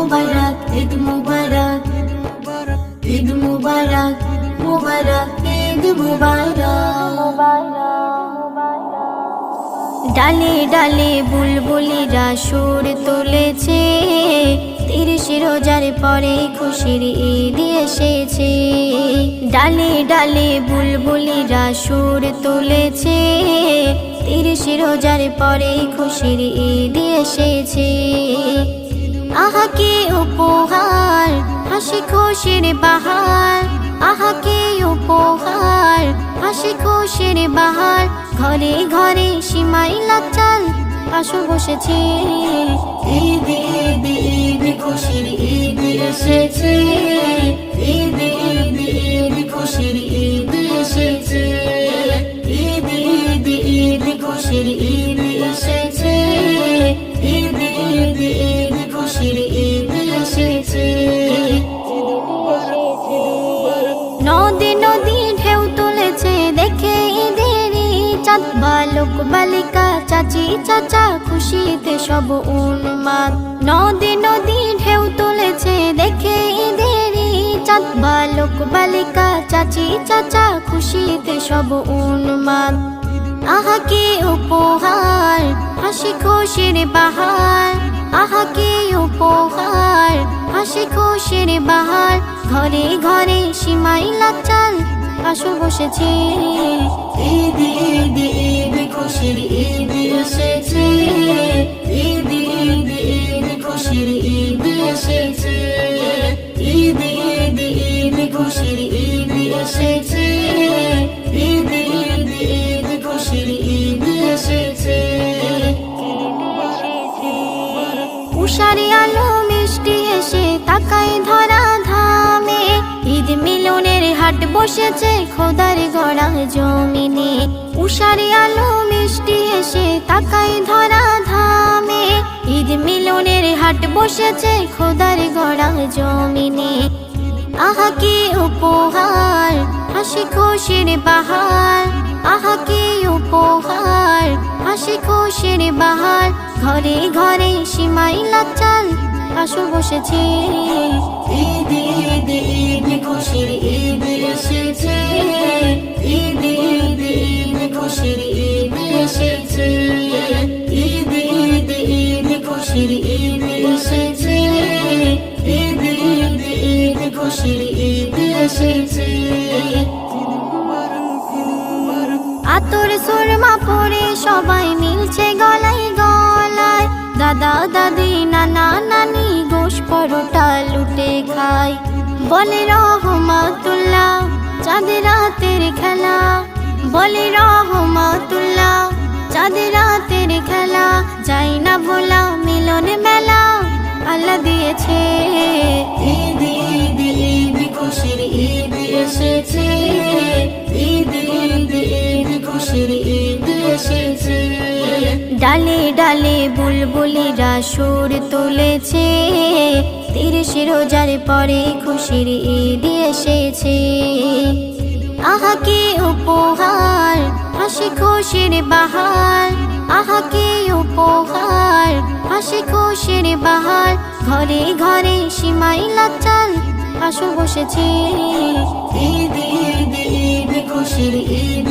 মুবারক, ঈদ মুবারক, ঈদ মুবারক, মুবারক ঈদ মুবারক। ডালে ডালে বুলবুলিরা সুর তুলেছে, 30 রোজার পরে খুশির ঈদ এসেছে। ডালে ডালে বুলবুলিরা সুর তুলেছে, 30 রোজার পরে খুশির ঈদ এসেছে। আহা কি উপহার, হাসি খুশির বাহার, আহা কি উপহার, হাসি খুশির বাহার। ঘরে ঘরে সিমাই লাচাল আসর বসেছে, ঈদ ঈদ ঈদ খুশির ঈদ এসেছে। ঈদ ঈদ ঈদ খুশির ঈদ এসেছে। ঈদ ঈদ ঈদ খুশির ঈদ এসেছে। ঈদ ঈদ ঈদ খুশির ঈদ এসেছে। নদী নদী ঢেউ তুলেছে দেখে ঈদেরই চাঁদ, বালক বালিকা চাচি চাচা খুশিতে সব উন্মাদ। নদী নদী ঢেউ তুলেছে দেখে ঈদেরই চাঁদ, বালক বালিকা চাচি চাচা খুশিতে সব উন্মাদ। আহা কি উপহার, হাসি খুশির বাহার, আহা কি উপহার, হাসি খুশির বাহার। ঘরে ঘরে সিমাই লাচাল আসর বসেছে, ঈদ ঈদ ঈদ খুশির ঈদ এসেছে। ঈদ ঈদ ঈদ খুশির ঈদ এসেছে। ঈদ ঈদ ঈদ খুশির ঈদ এসেছে। ঈদ ঈদ ঈদ খুশির ঈদ এসেছে। উষারি আলো মিষ্টি এসে তাকায় ধরা ধামে, ঈদ মিলনের হাট বসেছে খোদার গড়া জমিনে। উষারি আলো মিষ্টি এসে তাকায় ধরা ধামে, ঈদ মিলনের হাট বসেছে খোদার গড়া জমিনে। আহা কি উপহার, হাসি খুশির বাহার, আহা কি উপহার, হাসি খুশির বাহার। ঘরে ঘরে সিমাই লাচাল আসর বসেছে, ঈদ ঈদ ঈদ খুশির ঈদ এসেছে। ঈদ ঈদ ঈদ খুশির ঈদ এসেছে। ঈদ ঈদ ঈদ খুশির ঈদ এসেছে। ঈদ ঈদ ঈদ খুশির ঈদ এসেছে। আতর সুরমা পরে সবাই মিলছে গলায় গলায়, দাদা দাদি নানা নানি গোশ পরোটা লুটে খায়। বলে রহমাতুল্লাহ চাঁদ রাতের খেলা, বলে রহমাতুল্লাহ চাঁদ রাতের খেলা। যাই না ভোলা মিলন মেলা আল্লাহ দিয়েছে, ঈদ ঈদ ঈদ খুশির ঈদ এসেছে। ঈদ ঈদ ঈদ খুশির ঈদ এসেছে। ডালে ডালে বুলবুলিরা সুর তুলেছে, 30 রোজার পরে খুশির ঈদ এসেছে। আহা কি উপহার, হাসি খুশির বাহার, আহা কি উপহার, হাসি খুশির বাহার। ঘরে ঘরে সিমাই লাচাল আসর বসেছে, ঈদ ঈদ ঈদ খুশির ঈদ